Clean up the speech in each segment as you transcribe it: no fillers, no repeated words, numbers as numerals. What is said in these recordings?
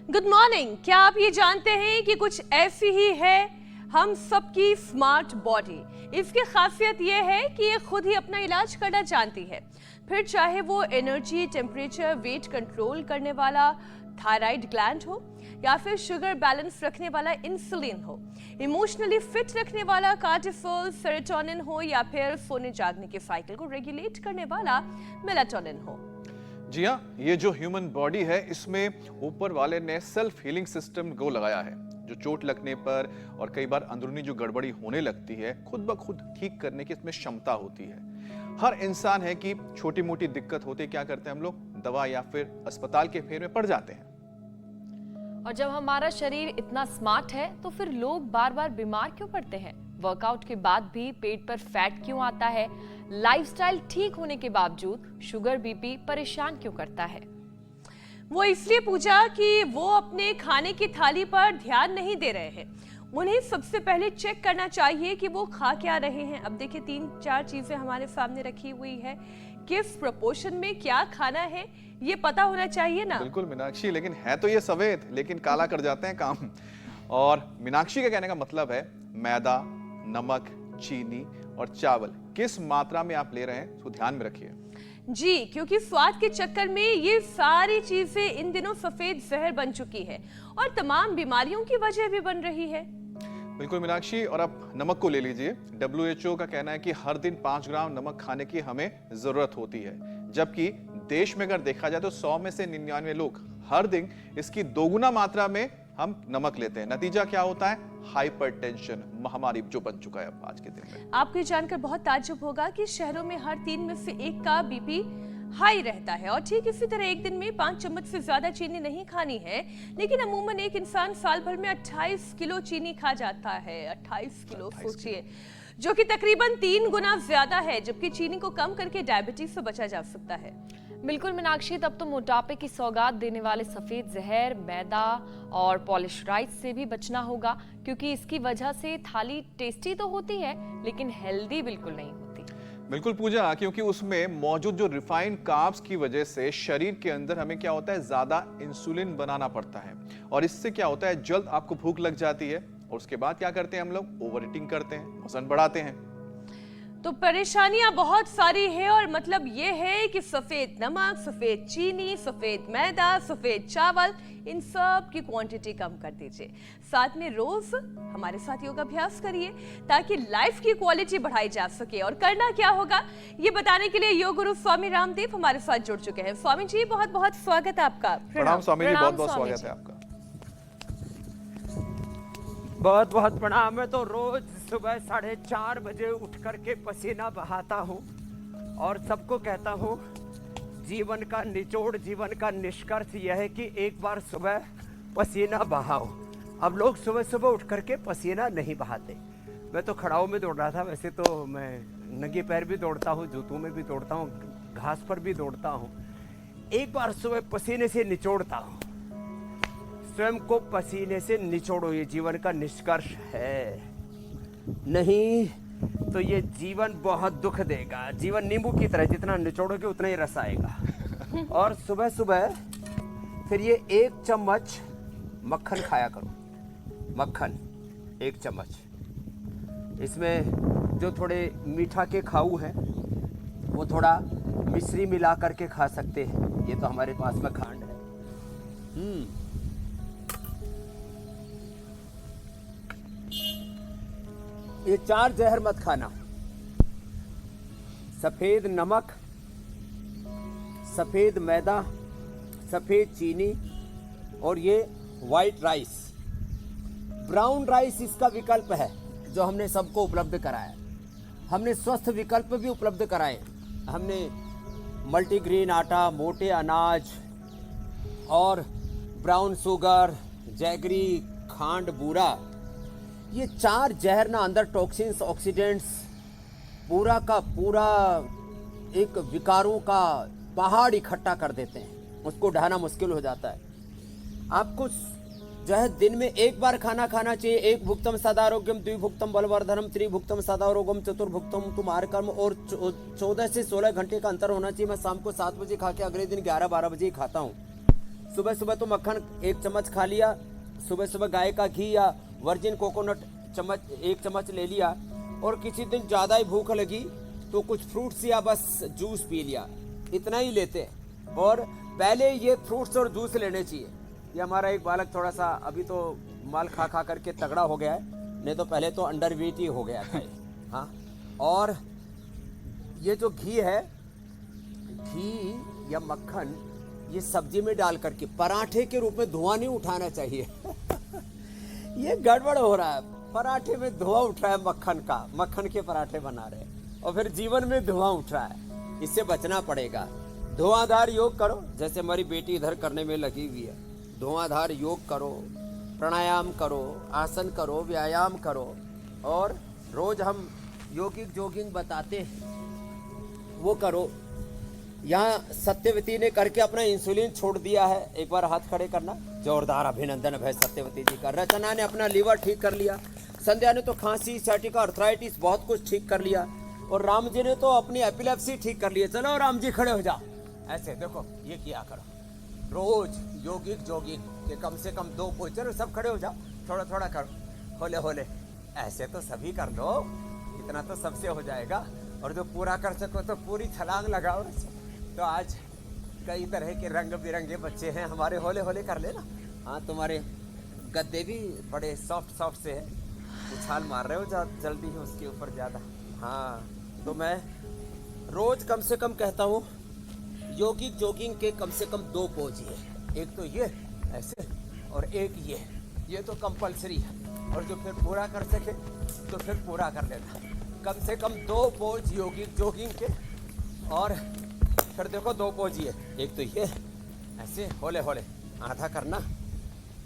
Good morning. क्या आप ये जानते हैं कि कुछ ऐसी ही है हम सबकी स्मार्ट बॉडी। इसकी खासियत ये है कि ये खुद ही अपना इलाज करना जानती है, फिर चाहे वो एनर्जी, टेम्परेचर, वेट कंट्रोल करने वाला थायराइड ग्लैंड हो या फिर शुगर बैलेंस रखने वाला इंसुलिन हो, इमोशनली फिट रखने वाला कार्टिसोल, सेरोटोनिन हो या फिर सोने जागने के साइकिल को रेगुलेट करने वाला मेलाटोनिन हो। जी हाँ, ये जो ह्यूमन बॉडी है इसमें ऊपर वाले ने सेल्फ हीलिंग सिस्टम को लगाया है, जो चोट लगने पर और कई बार अंदरूनी जो गड़बड़ी होने लगती है खुद ब खुद ठीक करने की इसमें क्षमता होती है। हर इंसान है कि छोटी मोटी दिक्कत होती है, क्या करते हैं हम लोग, दवा या फिर अस्पताल के फेर में पड़ जाते हैं। और जब हमारा शरीर इतना स्मार्ट है तो फिर लोग बार बार बीमार क्यों पड़ते हैं? वर्कआउट के बाद भी पेट पर फैट क्यों आता है? लाइफस्टाइल ठीक होने के बावजूद शुगर, बीपी परेशान क्यों करता है? वो इसलिए पूछा कि वो अपने खाने की थाली पर ध्यान नहीं दे रहे हैं। उन्हें सबसे पहले चेक करना चाहिए कि वो खा क्या रहे हैं। अब देखिए 3-4 चीजें हमारे सामने रखी हुई है, किस प्रोपोर्शन में क्या खाना है ये पता होना चाहिए ना। बिल्कुल मीनाक्षी, लेकिन है तो ये सफेद, लेकिन काला कर जाते हैं काम। और मीनाक्षी का कहने का मतलब है मैदा, नमक, चीनी और चावल किस मात्रा में आप ले रहे हैं, उसको ध्यान में रखिए। जी, क्योंकि स्वाद के चक्कर में ये सारी चीजें इन दिनों सफेद जहर बन चुकी है और तमाम बीमारियों की वजह भी बन रही है। बिल्कुल मीनाक्षी, और अब नमक को ले लीजिए। WHO का कहना है कि हर दिन 5 ग्राम नमक खाने की हमें जरूरत होती है, जबकि देश में अगर देखा जाए तो 100 में से 99 लोग हर दिन इसकी दोगुना मात्रा में हम नमक लेते हैं। नतीजा क्या होता है? हाइपरटेंशन महामारी जो बन चुका है अब आज के दिन में। आपको ये जानकर बहुत ताज्जुब होगा कि शहरों में हर 3 में से 1 का बीपी हाई रहता है। और ठीक इसी तरह एक दिन में 5 चम्मच से ज्यादा चीनी नहीं खानी है, लेकिन अमूमन एक इंसान साल भर में 28 किलो चीनी खा जाता है। 28 किलो सोचिए, जो कि तकरीबन 3 गुना ज्यादा है। जबकि चीनी को कम करके डायबिटीज से बचा जा सकता है। बिल्कुल मीनाक्षी, तब तो मोटापे की सौगात देने वाले सफेद जहर, मैदा और पॉलिश राइस से भी बचना होगा, क्योंकि इसकी वजह से थाली टेस्टी तो होती है लेकिन हेल्दी बिल्कुल नहीं होती। बिल्कुल पूजा, क्योंकि उसमें मौजूद जो रिफाइंड कार्ब्स की वजह से शरीर के अंदर हमें क्या होता है, ज्यादा इंसुलिन बनाना पड़ता है और इससे क्या होता है, जल्द आपको भूख लग जाती है और उसके बाद क्या करते हैं हम लोग, ओवर ईटिंग करते हैं, वजन बढ़ाते हैं। तो परेशानियां बहुत सारी है और मतलब ये है कि सफेद नमक, सफेद चीनी, सफेद मैदा, सफेद चावल, इन सब की क्वांटिटी कम कर दीजिए। साथ में रोज हमारे साथ योग अभ्यास करिए ताकि लाइफ की क्वालिटी बढ़ाई जा सके। और करना क्या होगा ये बताने के लिए योग गुरु स्वामी रामदेव हमारे साथ जुड़ चुके हैं। स्वामी जी, बहुत बहुत स्वागत है आपका। प्रणाम स्वामी जी, बहुत बहुत स्वागत है आपका। बहुत बहुत प्रणाम। मैं तो रोज सुबह 4:30 बजे उठ करके पसीना बहाता हूँ और सबको कहता हूँ जीवन का निचोड़, जीवन का निष्कर्ष यह है कि एक बार सुबह पसीना बहाओ। अब लोग सुबह सुबह उठ करके पसीना नहीं बहाते। मैं तो खड़ाऊ में दौड़ रहा था, वैसे तो मैं नंगे पैर भी दौड़ता हूँ, जूतों में भी दौड़ता हूँ, घास पर भी दौड़ता हूँ। एक बार सुबह पसीने से निचोड़ता हूँ। स्वयं को पसीने से निचोड़ो, ये जीवन का निष्कर्ष है। नहीं तो ये जीवन बहुत दुख देगा। जीवन नींबू की तरह, जितना निचोड़ोगे उतना ही रस आएगा। और सुबह सुबह फिर ये 1 चम्मच मक्खन खाया करो। मक्खन 1 चम्मच। इसमें जो थोड़े मीठा के खाऊ हैं वो थोड़ा मिश्री मिला करके खा सकते हैं। ये तो हमारे पास में खांड है। ये 4 जहर मत खाना। सफेद नमक, सफेद मैदा, सफेद चीनी और ये वाइट राइस। ब्राउन राइस इसका विकल्प है जो हमने सबको उपलब्ध कराया। हमने स्वस्थ विकल्प भी उपलब्ध कराए। हमने मल्टीग्रेन आटा, मोटे अनाज और ब्राउन शुगर, जैगरी, खांड, बूरा, ये 4 जहर ना अंदर टॉक्सिन्स, ऑक्सीडेंट्स, पूरा का पूरा एक विकारों का पहाड़ इकट्ठा कर देते हैं। उसको ढाना मुश्किल हो जाता है। आपको जो है दिन में 1 बार खाना खाना चाहिए। 1 भुक्तम सदारोग्यम, 2 भुक्तम बलवर्धनम, 3 भुक्तम सदारोगम, 4 भुक्तम तुम्हारकर्म। और 14 से 16 घंटे का अंतर होना चाहिए। मैं शाम को 7 बजे खा के अगले दिन 11-12 बजे ही खाता हूँ। सुबह सुबह तो मक्खन 1 चम्मच खा लिया, सुबह सुबह गाय का घी या वर्जिन कोकोनट 1 चम्मच ले लिया, और किसी दिन ज़्यादा ही भूख लगी तो कुछ फ्रूट्स या बस जूस पी लिया, इतना ही लेते हैं। और पहले ये फ्रूट्स और जूस लेने चाहिए। ये हमारा एक बालक थोड़ा सा अभी तो माल खा खा करके तगड़ा हो गया है, नहीं तो पहले तो अंडर वेट ही हो गया था ये। हाँ, और ये जो घी है, घी या मक्खन ये सब्जी में डाल करके पराठे के रूप में धुआं नहीं उठाना चाहिए। ये गड़बड़ हो रहा है, पराठे में धुआं उठ रहा है मक्खन का, मक्खन के पराठे बना रहे हैं और फिर जीवन में धुआं उठ रहा है, इससे बचना पड़ेगा। धुआंधार योग करो, जैसे हमारी बेटी इधर करने में लगी हुई है। धुआंधार योग करो, प्राणायाम करो, आसन करो, व्यायाम करो, और रोज हम योगिक जोगिंग बताते हैं वो करो। यहाँ सत्यवती ने करके अपना इंसुलिन छोड़ दिया है, एक बार हाथ खड़े करना। जोरदार अभिनंदन भाई सत्यवती जी का। रचना ने अपना लीवर ठीक कर लिया, संध्या ने तो खांसी, साइटिका, आर्थराइटिस बहुत कुछ ठीक कर लिया, और राम जी ने तो अपनी एपिलेप्सी ठीक कर लिया। चलो राम जी खड़े हो जाओ, ऐसे देखो ये किया करो रोज योगिक जोगिंग के कम से कम 2 पोज। चलो सब खड़े हो जाओ, थोड़ा थोड़ा करो, होले होले, ऐसे तो सभी कर लो, इतना तो सबसे हो जाएगा। और जो पूरा कर सको तो पूरी छलांग लगाओ। तो आज कई तरह के रंग बिरंगे बच्चे हैं हमारे, होले होले कर लेना। हाँ, तुम्हारे गद्दे भी बड़े सॉफ्ट सॉफ्ट से है, उछाल मार रहे हो जल्दी ही उसके ऊपर ज़्यादा। हाँ, तो मैं रोज कम से कम कहता हूँ योगिक जोगिंग के कम से कम 2 पोज ही है। एक तो ये ऐसे, और एक ये तो कंपलसरी है, और जो फिर पूरा कर सके तो फिर पूरा कर लेना। कम से कम 2 पोज योगिक जोगिंग के, और फिर देखो 2 पोज ही है। एक तो ये ऐसे होले होले आधा करना,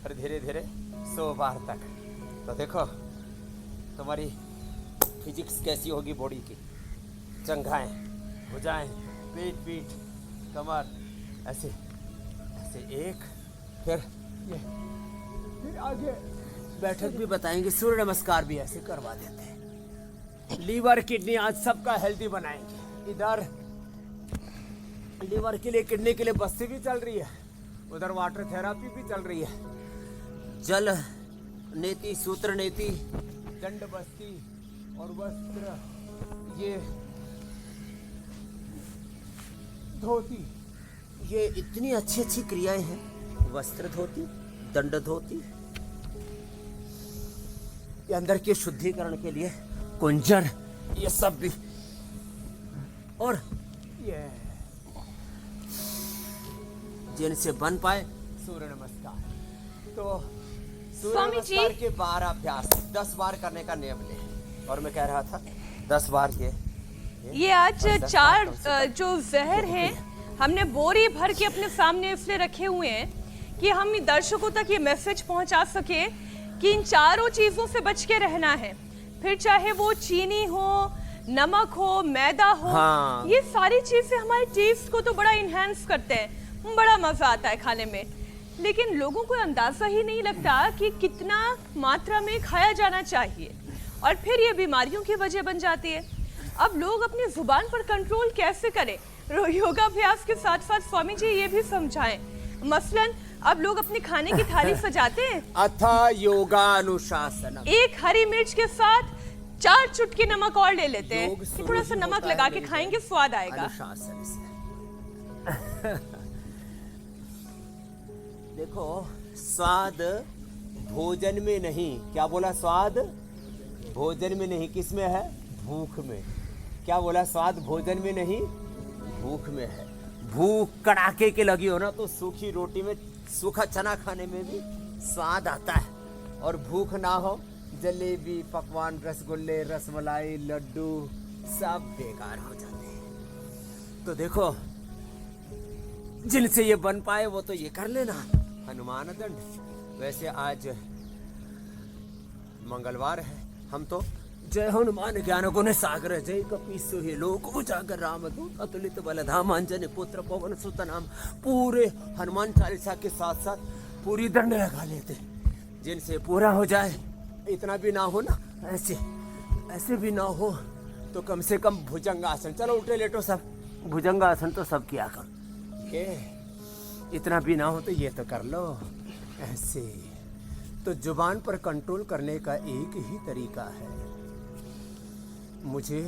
फिर धीरे धीरे 100 बार तक। तो देखो तुम्हारी फिजिक्स कैसी होगी बॉडी की। जंघाएं, भुजाएं, पेट पीठ कमर, ऐसे ऐसे एक, फिर ये, फिर आगे बैठक भी बताएंगे, सूर्य नमस्कार भी ऐसे करवा देते हैं। लीवर किडनी आज सबका हेल्दी बनाएंगे। इधर लीवर के लिए, किडनी के लिए बस्ती भी चल रही है, उधर वाटर थेरापी भी चल रही है। जल नीति, सूत्र नीति, दंड बस्ती और वस्त्र, ये धोती, ये इतनी अच्छी अच्छी क्रियाएं हैं। वस्त्र धोती, दंड धोती, ये अंदर के शुद्धिकरण के लिए, कुंजर, ये सब भी, और ये जिनसे बन पाए सूर्य नमस्कार। तो सूर्य स्वामी जी, नमस्कार के 12 अभ्यास 10 बार करने का नियम ले, और मैं कह रहा था 10 बार ये आज 4 जो जहर हैं हमने बोरी भर के अपने सामने इसलिए रखे हुए हैं कि हम दर्शकों तक ये मैसेज पहुंचा सके कि इन चारों चीजों से बच के रहना है। फिर चाहे वो चीनी हो, नमक हो, मैदा हो, हाँ। ये सारी चीजें हमारे टेस्ट को तो बड़ा इनहेंस करते हैं, बड़ा मजा आता है खाने में, लेकिन लोगों को अंदाजा ही नहीं लगता कि कितना मात्रा में खाया जाना चाहिए, और फिर ये बीमारियों की वजह बन जाती है। अब लोग अपनी जुबान पर कंट्रोल कैसे करें? योगाभ्यास के साथ साथ स्वामी जी ये भी समझाएं। मसलन अब लोग अपने खाने की थाली सजाते हैं, अथा योगानुशासन, एक हरी मिर्च के साथ 4 चुटकी नमक और ले लेते हैं, थोड़ा सा नमक लगा के खाएंगे, स्वाद आएगा। अनुशासन से देखो, स्वाद भोजन में नहीं, क्या बोला? स्वाद भोजन में नहीं, किस में है? भूख में। क्या बोला? स्वाद भोजन में नहीं, भूख में है। भूख कड़ाके के लगी हो ना, तो सूखी रोटी में सूखा चना खाने में भी स्वाद आता है, और भूख ना हो, जलेबी, पकवान, रसगुल्ले, रसमलाई, लड्डू सब बेकार हो जाते हैं। तो देखो, जिनसे ये बन पाए वो तो ये कर लेना, हनुमान दंड। वैसे आज मंगलवार है, हम तो जय हनुमान ज्ञान गुण सागर, जय कपीसु ही लोक उजागर, रामदूत अतुलित बलधाम, अंजनी पुत्र पवन सुत नाम, पूरे हनुमान चालीसा के साथ साथ पूरी दंड लगा लेते। जिनसे पूरा हो जाए, इतना भी ना हो ना, ऐसे भी ना हो, तो कम से कम भुजंगासन, चलो उठे लेटो सब, भुजंगासन तो सब किया करो। ये इतना भी ना हो तो ये तो कर लो ऐसे। तो जुबान पर कंट्रोल करने का एक ही तरीका है, मुझे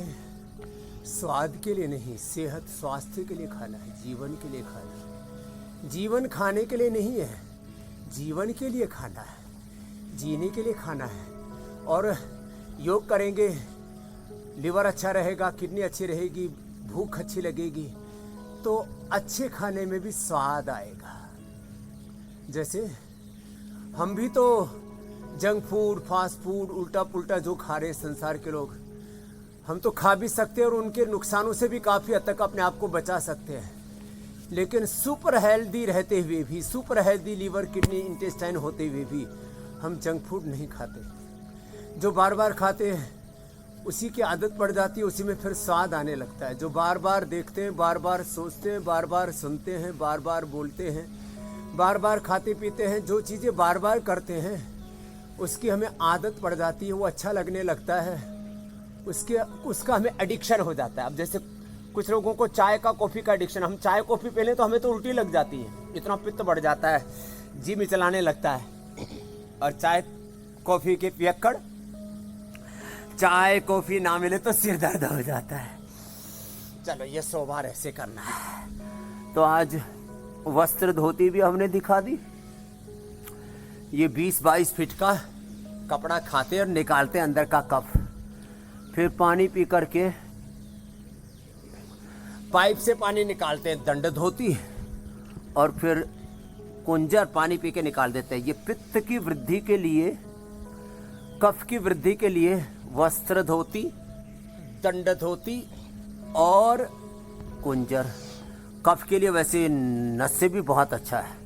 स्वाद के लिए नहीं, सेहत स्वास्थ्य के लिए खाना है, जीवन के लिए खाना है। जीवन खाने के लिए नहीं है, जीवन के लिए खाना है, जीने के लिए खाना है। और योग करेंगे, लिवर अच्छा रहेगा, किडनी अच्छी रहेगी, भूख अच्छी लगेगी, तो अच्छे खाने में भी स्वाद आएगा। जैसे हम भी तो जंक फूड, फास्ट फूड, उल्टा पुल्टा जो खा रहे हैं संसार के लोग, हम तो खा भी सकते हैं और उनके नुकसानों से भी काफ़ी हद तक अपने आप को बचा सकते हैं। लेकिन सुपर हेल्दी रहते हुए भी, super healthy liver, kidney, intestine होते हुए भी हम जंक फूड नहीं खाते। जो बार बार खाते हैं उसी की आदत पड़ जाती है, उसी में फिर स्वाद आने लगता है। जो बार बार देखते हैं, बार बार सोचते हैं, बार बार सुनते हैं, बार बार बोलते हैं, बार बार खाते पीते हैं, जो चीज़ें बार बार करते हैं उसकी हमें आदत पड़ जाती है, वो अच्छा लगने लगता है, उसका हमें एडिक्शन हो जाता है। अब जैसे कुछ लोगों को चाय का, कॉफ़ी का एडिक्शन, हम चाय कॉफ़ी पी लें तो हमें तो उल्टी लग जाती है, इतना पित्त बढ़ जाता है, जी में चलाने लगता है। और चाय कॉफ़ी के पियक्कड़, चाय कॉफ़ी ना मिले तो सिर दर्द हो जाता है। चलो ये 100 बार ऐसे करना है। तो आज वस्त्र धोती भी हमने दिखा दी। ये 20-22 फीट का कपड़ा खाते और निकालते अंदर का कप, फिर पानी पी करके पाइप से पानी निकालते हैं, दंड धोती, और फिर कुंजर पानी पी के निकाल देते हैं। ये पित्त की वृद्धि के लिए, कफ की वृद्धि के लिए वस्त्र धोती, दंड धोती और कुंजर। कफ के लिए वैसे नस से भी बहुत अच्छा है,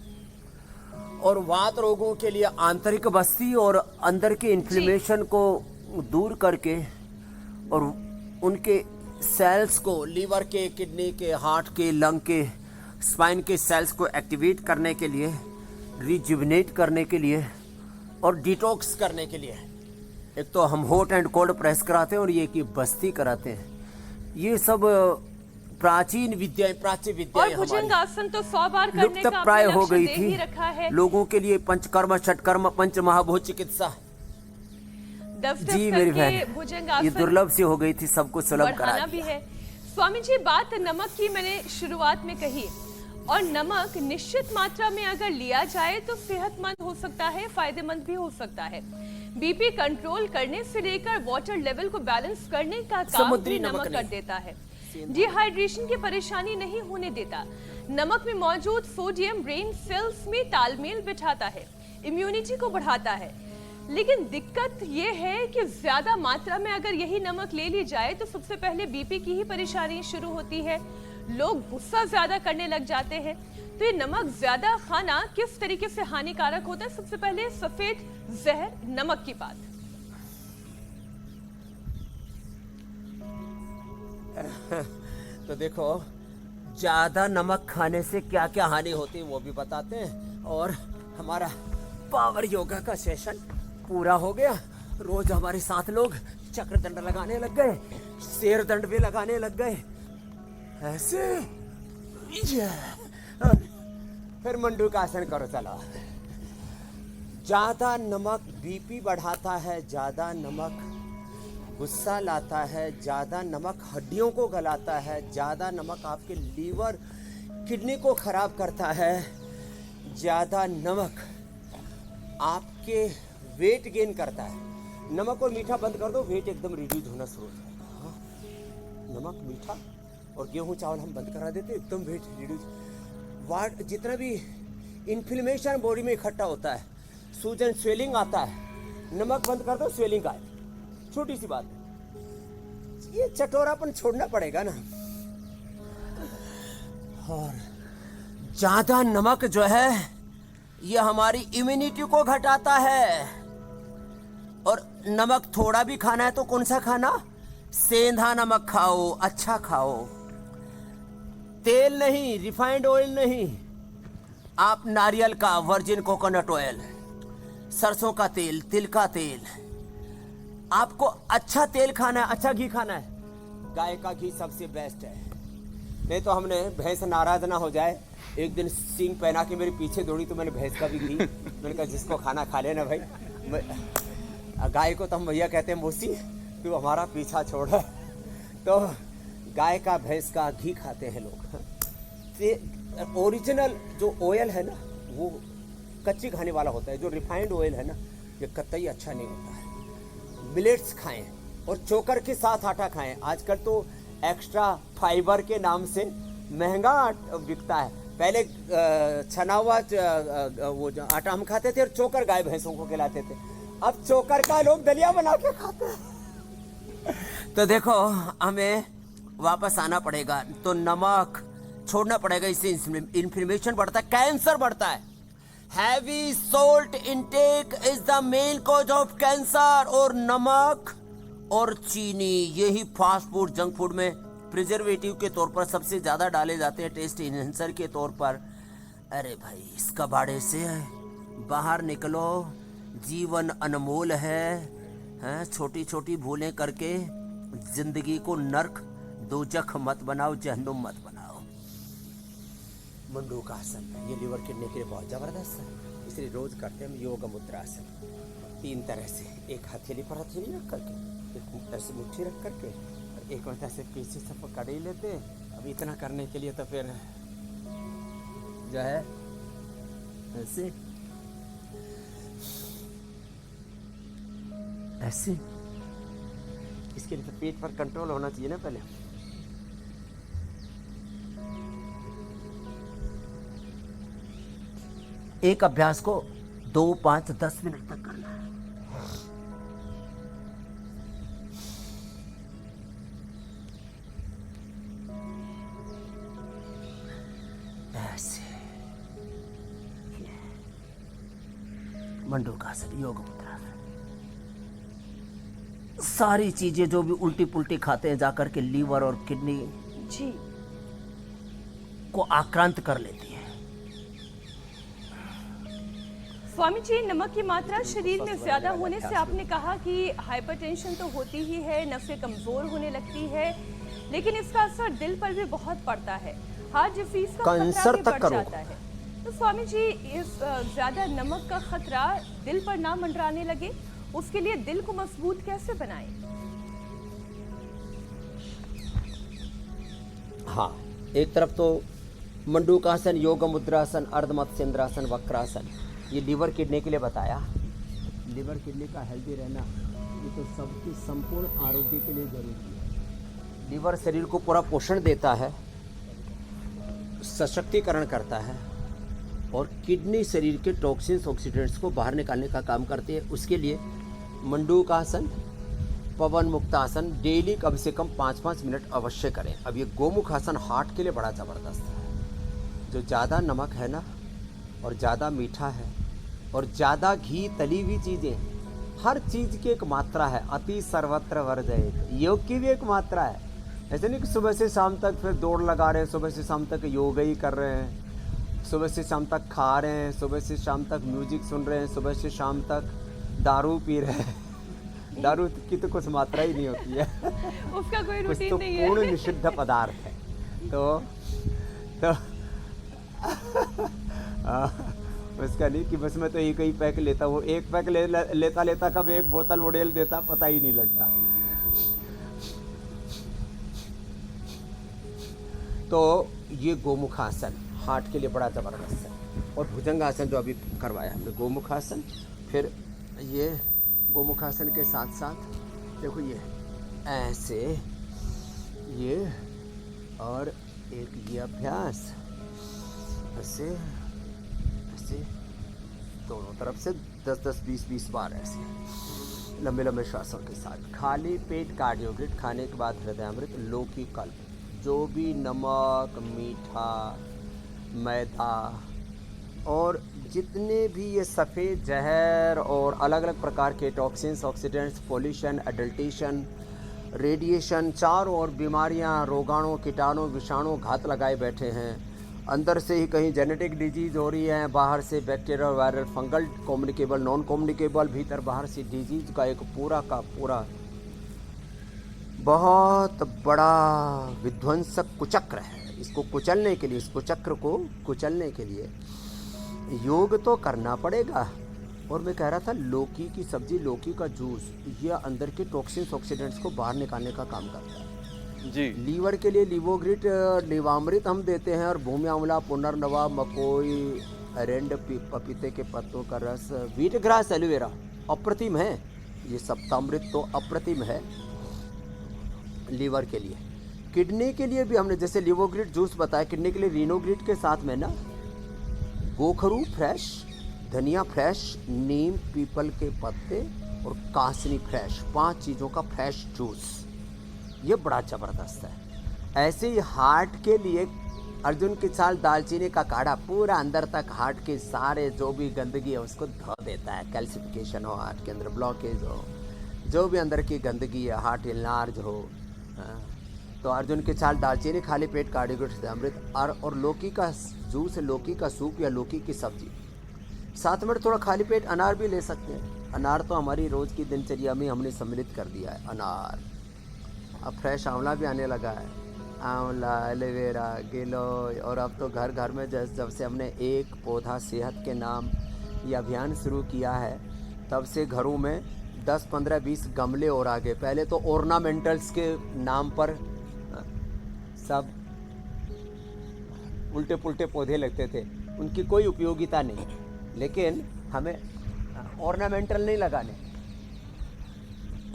और वात रोगों के लिए आंतरिक बस्ती और अंदर के इन्फ्लेमेशन को दूर करके और उनके सेल्स को, लीवर के, किडनी के, हार्ट के, लंग के, स्पाइन के सेल्स को एक्टिवेट करने के लिए, रिजुविनेट करने के लिए और डिटॉक्स करने के लिए। एक तो हम हॉट एंड कोल्ड प्रेस कराते हैं और ये कि बस्ती कराते हैं। ये सब प्राचीन विद्याएं, प्राचीन विद्याएं और भुजंगासन तो 100 बार करने लुप्त का प्राय आपने हो लक्ष्य गई दे ही थी रखा है। लोगों के लिए। पंचकर्म, षटकर्म, पंच महाभूत चिकित्सा, जी मेरी बहन, ये भुजंगासन दुर्लभ सी हो गई थी, सबको सुलभ करा बढ़ाना भी है। स्वामी जी, बात नमक की मैंने शुरुआत में कही, और नमक निश्चित मात्रा में अगर लिया जाए तो सेहतमंद हो सकता है, फायदेमंद भी हो सकता है। बीपी कंट्रोल करने से लेकर वाटर लेवल को बैलेंस करने का काम भी नमक कर देता है। डिहाइड्रेशन की परेशानी नहीं होने देता। नमक में मौजूद सोडियम ब्रेन सेल्स में तालमेल बिठाता है, इम्यूनिटी को बढ़ाता है। लेकिन दिक्कत ये है कि ज्यादा मात्रा में अगर यही नमक ले ली जाए तो सबसे पहले बीपी की ही परेशानी शुरू होती है। लोग गुस्सा ज्यादा करने लग जाते हैं। तो ये नमक ज्यादा खाना किस तरीके से हानिकारक होता है? सबसे पहले सफेद जहर नमक की बात। तो देखो, ज्यादा नमक खाने से क्या क्या हानि होती है वो भी बताते हैं। और हमारा पावर योगा का सेशन पूरा हो गया। रोज हमारे साथ लोग चक्र दंड लगाने लग गए, शेर दंड भी लगाने लग गए, ऐसे। फिर मंडूकासन करो। चलो, ज्यादा नमक बीपी बढ़ाता है, ज्यादा नमक गुस्सा लाता है, ज़्यादा नमक हड्डियों को गलाता है, ज़्यादा नमक आपके लीवर किडनी को ख़राब करता है, ज़्यादा नमक आपके वेट गेन करता है। नमक और मीठा बंद कर दो, वेट एकदम रिड्यूस होना शुरू हो जाएगा। हाँ, नमक, मीठा और गेहूं चावल हम बंद करा देते, एकदम वेट रिड्यूस। वाट जितना भी इन्फ्लेमेशन बॉडी में इकट्ठा होता है, सूजन, स्वेलिंग आता है, नमक बंद कर दो, स्वेलिंग आए। छोटी सी बात है, ये चटोरापन छोड़ना पड़ेगा ना। और ज्यादा नमक जो है ये हमारी इम्यूनिटी को घटाता है। और नमक थोड़ा भी खाना है तो कौन सा खाना? सेंधा नमक खाओ, अच्छा खाओ, तेल नहीं, रिफाइंड ऑयल नहीं, आप नारियल का, वर्जिन कोकोनट ऑयल, सरसों का तेल, तिल का तेल, आपको अच्छा तेल खाना है, अच्छा घी खाना है। गाय का घी सबसे बेस्ट है। नहीं तो हमने भैंस नाराज ना हो जाए। एक दिन सींग पहना के मेरे पीछे दौड़ी तो मैंने भैंस का भी दी। मैंने कहा जिसको खाना खा लेना भाई। गाय को तो हम भैया कहते हैं मोसी, तू हमारा पीछा छोड़। तो गाय का भैंस का घी खाते हैं लोग। ओरिजिनल जो ऑयल है ना वो कच्ची खाने वाला होता है, जो रिफाइंड ऑयल है ना ये कतई अच्छा नहीं होता है। मिलेट्स खाएं और चोकर के साथ आटा खाएं। आजकल तो एक्स्ट्रा फाइबर के नाम से महंगा बिकता है। पहले छना हुआ वो आटा हम खाते थे और चोकर गाय भैंसों को खिलाते थे। अब चोकर का लोग दलिया बना के खाते हैं। तो देखो हमें वापस आना पड़ेगा, तो नमक छोड़ना पड़ेगा। इससे इन्फ्लेमेशन बढ़ता है, कैंसर बढ़ता है। Heavy salt intake is the main cause of cancer. और नमक और चीनी, यही फास्ट फूड जंक फूड में प्रिजर्वेटिव के तौर पर सबसे ज्यादा डाले जाते हैं, टेस्ट इनहेंसर के तौर पर। अरे भाई इस कबाड़े से बाहर निकलो, जीवन अनमोल है। छोटी छोटी भूलें करके जिंदगी को नर्क दोजख मत बनाओ, जहन्नुम मत बनाओ। मंडूक आसन, ये लीवर किडनी के लिए बहुत जबरदस्त है, इसलिए रोज करते हैं हम योग मुद्रासन। 3 तरह से, एक हथेली पर हथेली रख करके, एक ऐसे मुट्ठी रख करके, और एक मतलब से पीछे से पकड़ ही लेते हैं। अब इतना करने के लिए तो फिर जो है ऐसे ऐसे, इसके लिए तो पेट पर कंट्रोल होना चाहिए ना पहले। एक अभ्यास को 2, 5, 10 मिनट तक करना है। ऐसे मंडूकासन, योग मुद्रा। सारी चीजें जो भी उल्टी पुल्टी खाते हैं जाकर के लीवर और किडनी जी को आक्रांत कर लेती है। स्वामी जी, नमक की मात्रा शरीर में ज्यादा होने से आपने कहा कि हाइपरटेंशन तो होती ही है, नसें कमजोर होने लगती है, लेकिन इसका असर दिल पर भी बहुत पड़ता है। हार्ट डिजीज का कैंसर खतरा तक भी का बढ़ रोग। जाता है। तो स्वामी जी, इस ज्यादा नमक का खतरा दिल पर ना मंडराने लगे, उसके लिए दिल को मजबूत कैसे बनाएं? हाँ, एक तरफ तो मंडूकासन, योग मुद्रासन, अर्धमत्स्येंद्रासन, वक्रासन, ये लीवर किडनी के लिए बताया। लीवर किडनी का हेल्दी रहना ये तो सबके संपूर्ण आरोग्य के लिए जरूरी है। लीवर शरीर को पूरा पोषण देता है, सशक्तिकरण करता है, और किडनी शरीर के टॉक्सिन्स, ऑक्सीडेंट्स को बाहर निकालने का काम करती है। उसके लिए मंडूकासन, पवन मुक्तासन डेली कम से कम 5-5 मिनट अवश्य करें। अब ये गोमुखासन हार्ट के लिए बड़ा ज़बरदस्त है। जो ज़्यादा नमक है ना, और ज़्यादा मीठा है, और ज़्यादा घी, तली हुई चीज़ें, हर चीज़ की एक मात्रा है। अति सर्वत्र वर्जयेत, योग की भी एक मात्रा है। ऐसे नहीं कि सुबह से शाम तक फिर दौड़ लगा रहे हैं, सुबह से शाम तक योग ही कर रहे हैं, सुबह से शाम तक खा रहे हैं, सुबह से शाम तक म्यूजिक सुन रहे हैं, सुबह से शाम तक दारू पी रहे हैं। दारू की तो कुछ मात्रा ही नहीं होती है। उसका कोई कुछ रूटीन तो नहीं है। पूर्ण निषिद्ध पदार्थ है। तो उसका नहीं कि बस मैं तो एक ही पैक लेता हूँ, एक पैक लेता कब एक बोतल ओडेल देता पता ही नहीं लगता। तो ये गोमुखासन हार्ट के लिए बड़ा ज़बरदस्त है। और भुजंगासन जो अभी करवाया हमने, गोमुखासन, फिर ये गोमुखासन के साथ साथ देखो ये ऐसे, ये और एक ये अभ्यास ऐसे ऐसे दोनों तरफ से 10-10, 20-20 बार ऐसे लंबे लंबे श्वासों के साथ। खाली पेट कार्डियोग्रिड खाने के बाद हृदयामृत, लौकी, कल्प, जो भी नमक, मीठा, मैदा और जितने भी ये सफ़ेद जहर और अलग अलग प्रकार के टॉक्सिन्स, ऑक्सीडेंट्स, पोल्यूशन, एडल्टेशन, रेडिएशन, चारों ओर बीमारियां, रोगाणु, कीटाणु, विषाणु घात लगाए बैठे हैं। अंदर से ही कहीं जेनेटिक डिजीज़ हो रही है, बाहर से bacterial, viral, fungal, communicable, non communicable, भीतर बाहर से डिजीज़ का एक पूरा का पूरा बहुत बड़ा विध्वंसक कुचक्र है। इसको कुचलने के लिए, इसको चक्र को कुचलने के लिए योग तो करना पड़ेगा। और मैं कह रहा था लौकी की सब्जी, लौकी का जूस, ये अंदर के टॉक्सिन्स ऑक्सीडेंट्स को बाहर निकालने का काम करता है। जी लीवर के लिए लीवोग्रिट, लीवामृत हम देते हैं, और भूमि आंवला, पुनर्नवा, मकोई, अरेंड, पपीते के पत्तों का रस, व्हीट ग्रास, एलोवेरा अप्रतिम है। ये सप्तामृत तो अप्रतिम है लीवर के लिए। किडनी के लिए भी हमने जैसे लिवोग्रिट जूस बताया, किडनी के लिए रीनोग्रिट के साथ में ना गोखरू फ्रेश, धनिया फ्रेश, नीम पीपल के पत्ते और कासनी फ्रेश, 5 चीज़ों का फ्रेश जूस, ये बड़ा ज़बरदस्त है। ऐसे ही हार्ट के लिए अर्जुन की छाल, दालचीनी का काढ़ा पूरा अंदर तक हार्ट के सारे जो भी गंदगी है उसको धो देता है। कैल्सिफिकेशन हो, हार्ट के अंदर ब्लॉकेज हो, जो भी अंदर की गंदगी है, हार्ट इनलार्ज हो, तो अर्जुन की छाल, दालचीनी, खाली पेट कार्डियोग्रिट अमृत और लौकी का जूस, लौकी का सूप या लौकी की सब्जी। साथ में थोड़ा खाली पेट अनार भी ले सकते हैं। अनार तो हमारी रोज़ की दिनचर्या में हमने सम्मिलित कर दिया है अनार। अब फ्रेश आंवला भी आने लगा है, आंवला, एलोवेरा, गिलोय, और अब तो घर घर में जब से हमने एक पौधा सेहत के नाम ये अभियान शुरू किया है, तब से घरों में 10, 15, 20 गमले और आ गए। पहले तो ऑर्नामेंटल्स के नाम पर सब उल्टे पुल्टे पौधे लगते थे, उनकी कोई उपयोगिता नहीं, लेकिन हमें ऑर्नामेंटल नहीं लगाने।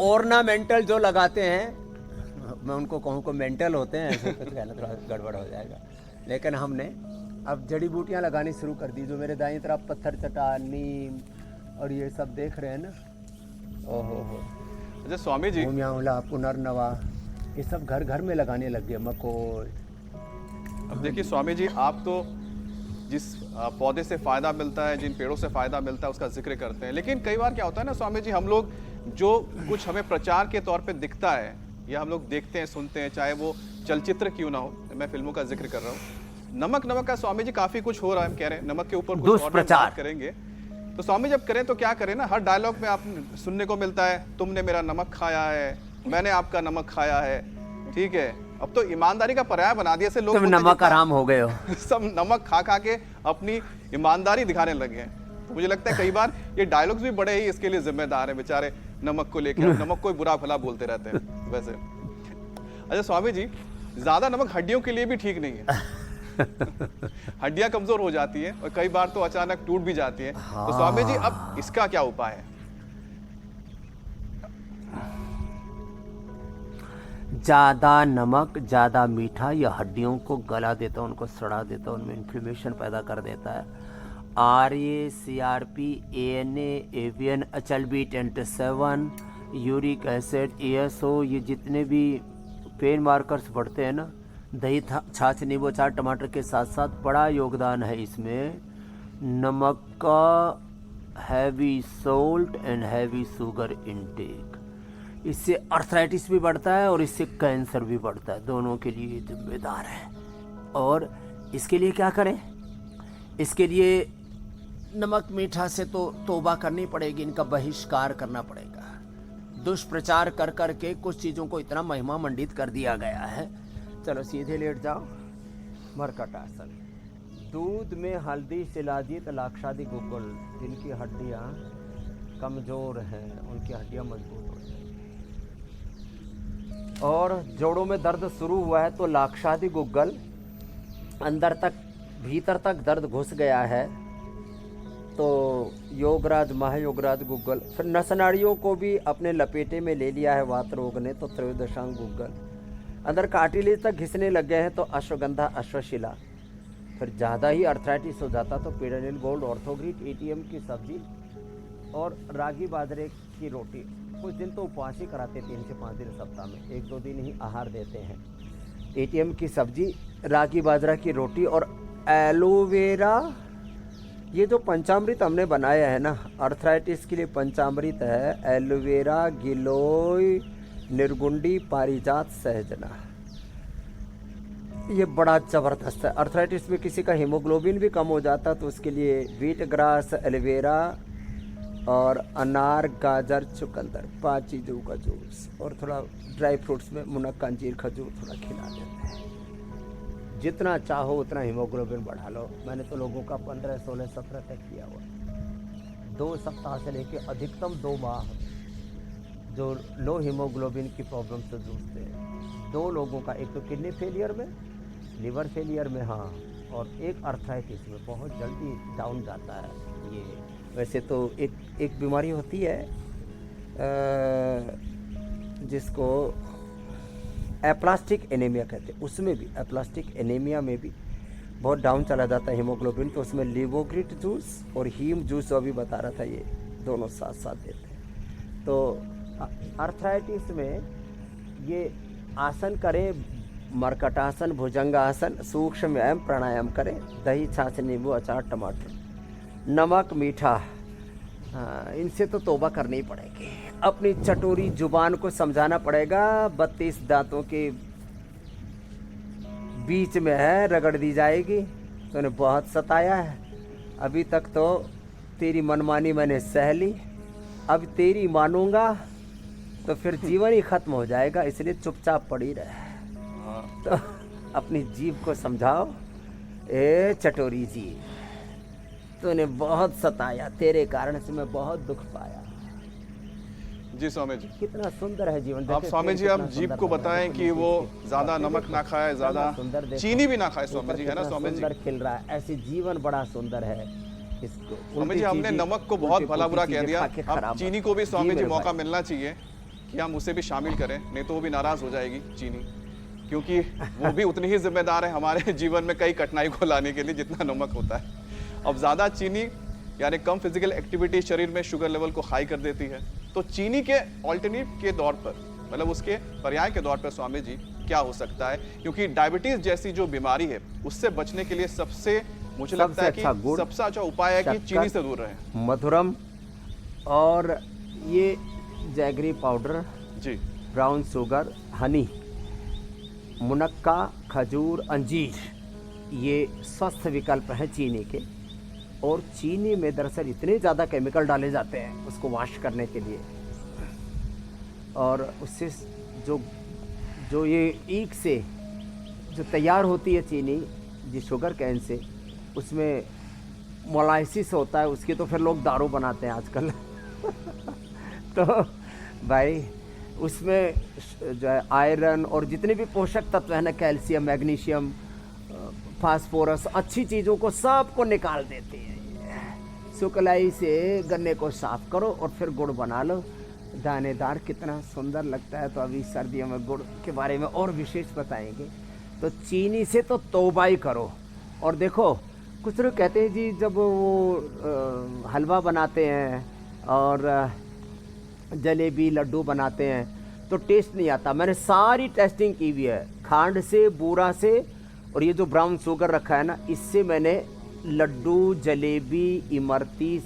ऑर्नामेंटल जो लगाते हैं, मैं उनको कहूँ को मेंटल होते हैं, ऐसे कुछ कहना थोड़ा गड़बड़ हो जाएगा, लेकिन हमने अब जड़ी बूटियाँ लगानी शुरू कर दी। जो मेरे दाईं तरफ पत्थर चट्टान, नीम और ये सब देख रहे हैं ना, ओहो हो। अच्छा स्वामी जी, भूमि आंवला, पुनर्नवा, ये सब घर घर में लगाने लग गए, मकोई। अब देखिए स्वामी जी, आप तो जिस पौधे से फ़ायदा मिलता है, जिन पेड़ों से फ़ायदा मिलता है, उसका जिक्र करते हैं, लेकिन कई बार क्या होता है ना स्वामी जी, हम लोग जो कुछ हमें प्रचार के तौर पे दिखता है या हम लोग देखते हैं, सुनते हैं, चाहे वो चलचित्र क्यों ना हो, मैं फिल्मों का जिक्र कर रहा हूँ, नमक का स्वामी जी काफ़ी कुछ हो रहा है, हम कह रहे हैं नमक के ऊपर कुछ और बात करेंगे। तो स्वामी जब करें तो क्या करें ना, हर डायलॉग में आप सुनने को मिलता है, तुमने मेरा नमक खाया है, मैंने आपका नमक खाया है, ठीक है। अब तो ईमानदारी का पर्याय बना दिया से लोग, तुम नमक आराम हो गए हो। सब नमक खा खा के अपनी ईमानदारी दिखाने लगे हैं। तो मुझे लगता है कई बार ये डायलॉग्स भी बड़े ही इसके लिए जिम्मेदार हैं बेचारे, नमक को लेकर नमक को बुरा भला बोलते रहते हैं वैसे। अच्छा स्वामी जी, ज्यादा नमक हड्डियों के लिए भी ठीक नहीं है। हड्डियां कमजोर हो जाती है और कई बार तो अचानक टूट भी जाती है। तो स्वामी जी अब इसका क्या उपाय है? ज़्यादा नमक, ज़्यादा मीठा यह हड्डियों को गला देता है, उनको सड़ा देता है, उनमें इन्फ्लेमेशन पैदा कर देता है। RA, CRP, ANA, avian, HLB, 10-7, uric acid, ASO, ये जितने भी पेन मार्कर्स बढ़ते हैं ना, दही, छाछ, नींबू अचार, टमाटर के साथ साथ बड़ा योगदान है इसमें नमक का heavy salt and heavy sugar intake. इससे अर्थराइटिस भी बढ़ता है और इससे कैंसर भी बढ़ता है, दोनों के लिए जिम्मेदार है। और इसके लिए क्या करें? इसके लिए नमक मीठा से तो तौबा करनी पड़ेगी, इनका बहिष्कार करना पड़ेगा। दुष्प्रचार कर कर के कुछ चीज़ों को इतना महिमा मंडित कर दिया गया है। चलो सीधे लेट जाओ, मरकट आसन। दूध में हल्दी शिलाजीत लाक्षादि गुग्गुल, जिनकी हड्डियाँ कमज़ोर हैं उनकी हड्डियाँ मजबूत हो जाएंगी। और जोड़ों में दर्द शुरू हुआ है तो लाक्षादि गुग्गल, अंदर तक भीतर तक दर्द घुस गया है तो योगराज, महायोगराज गुग्गल। फिर नस नाड़ियों को भी अपने लपेटे में ले लिया है वात रोग ने, तो त्रयोदशांग गुग्गल। अंदर कार्टिलेज तक घिसने लग गए हैं तो अश्वगंधा, अश्वशिला। फिर ज़्यादा ही अर्थराइटिस हो जाता तो पीडानिल गोल्ड, ऑर्थोग्रिट, ATM की सब्जी और रागी बाजरे की रोटी। कुछ दिन तो उपवास ही कराते, 3 से 5 दिन सप्ताह में, 1-2 दिन ही आहार देते हैं। ATM की सब्जी, रागी बाजरा की रोटी और एलोवेरा। ये जो पंचामृत हमने बनाया है ना, अर्थराइटिस के लिए पंचामृत है एलोवेरा, गिलोय, निर्गुंडी, पारिजात, सहजना। ये बड़ा ज़बरदस्त है। अर्थराइटिस में किसी का हीमोग्लोबिन भी कम हो जाता तो उसके लिए व्हीट ग्रास, एलोवेरा और अनार, गाजर, चुकंदर, 5 चीज़ों का जूस और थोड़ा ड्राई फ्रूट्स में मुनक्का, अंजीर, खजूर थोड़ा खिला देते हैं। जितना चाहो उतना हीमोग्लोबिन बढ़ा लो। मैंने तो लोगों का 15, 16, 17 तक किया हुआ। 2 सप्ताह से लेके अधिकतम 2 माह जो लो हीमोग्लोबिन की प्रॉब्लम से जूझते हैं, 2 लोगों का, एक तो किडनी फेलियर में, लिवर फेलियर में, हाँ, और एक अर्थराइटिस में बहुत जल्दी डाउन जाता है ये। वैसे तो एक बीमारी होती है जिसको एप्लास्टिक एनीमिया कहते हैं, उसमें भी, एप्लास्टिक एनीमिया में भी बहुत डाउन चला जाता है हीमोग्लोबिन, तो उसमें लिवोग्रिट जूस और हीम जूस जो अभी बता रहा था, ये दोनों साथ साथ देते हैं। तो अर्थराइटिस में ये आसन करें, मरकटासन, भुजंगासन, सूक्ष्म व्यायाम, प्राणायाम करें, दही, छाछ, नींबू, अचार, टमाटर, नमक, मीठा, इनसे तो तौबा करनी ही पड़ेगी। अपनी चटोरी जुबान को समझाना पड़ेगा, 32 दांतों के बीच में है, रगड़ दी जाएगी। तूने बहुत सताया है, अभी तक तो तेरी मनमानी मैंने सह ली, अब तेरी मानूंगा तो फिर जीवन ही खत्म हो जाएगा, इसलिए चुपचाप पड़ी रहे। तो अपनी जीभ को समझाओ, ए चटोरी जी, तूने बहुत सताया, तेरे कारण से मैं बहुत दुख पाया। जी स्वामी जी, कितना सुंदर है जीवन। आप स्वामी जी आप जीभ को बताएं कि वो ज्यादा नमक ना खाए, ज्यादा चीनी भी ना खाए स्वामी जी, है ना स्वामी जी? सुंदर खिल रहा है, ऐसे जीवन बड़ा सुंदर है। इसको स्वामी जी हमने नमक को बहुत भला बुरा कह दिया, अब चीनी को भी स्वामी जी मौका मिलना चाहिए कि हम उसे भी शामिल करें, नहीं तो वो भी नाराज हो जाएगी चीनी, क्योंकि वो भी उतनी ही जिम्मेदार है हमारे जीवन में कई कठिनाई को लाने के लिए जितना नमक होता है। अब ज़्यादा चीनी यानी कम फिजिकल एक्टिविटी शरीर में शुगर लेवल को हाई कर देती है, तो चीनी के ऑल्टरनेटिव के दौर पर, मतलब उसके पर्याय के दौर पर स्वामी जी क्या हो सकता है? क्योंकि डायबिटीज जैसी जो बीमारी है उससे बचने के लिए सबसे मुझे लगता है कि सबसे अच्छा उपाय है कि चीनी से दूर रहें। मधुरम और ये जैगरी पाउडर जी, ब्राउन शुगर, हनी, मुनक्का, खजूर, अंजीर, ये स्वस्थ विकल्प हैं चीनी के। और चीनी में दरअसल इतने ज़्यादा केमिकल डाले जाते हैं उसको वॉश करने के लिए, और उससे जो ये ईख से जो तैयार होती है चीनी, जी शुगर कैन से, उसमें मोलाइसिस होता है, उसकी तो फिर लोग दारू बनाते हैं आजकल। तो भाई उसमें जो है आयरन और जितने भी पोषक तत्व है ना, कैल्शियम, मैग्नीशियम, फास्फोरस, अच्छी चीज़ों को सबको निकाल देते हैं। सुकलाई से गन्ने को साफ करो और फिर गुड़ बना लो, दानेदार, कितना सुंदर लगता है। तो अभी सर्दियों में गुड़ के बारे में और विशेष बताएंगे। तो चीनी से तो तौबा ही करो। और देखो कुछ लोग कहते हैं जी जब वो हलवा बनाते हैं और जलेबी, लड्डू बनाते हैं तो टेस्ट नहीं आता। मैंने सारी टेस्टिंग की हुई है, खांड से, बूरा से, और ये जो ब्राउन शुगर रखा है ना, इससे मैंने लड्डू, जलेबी, इमरती,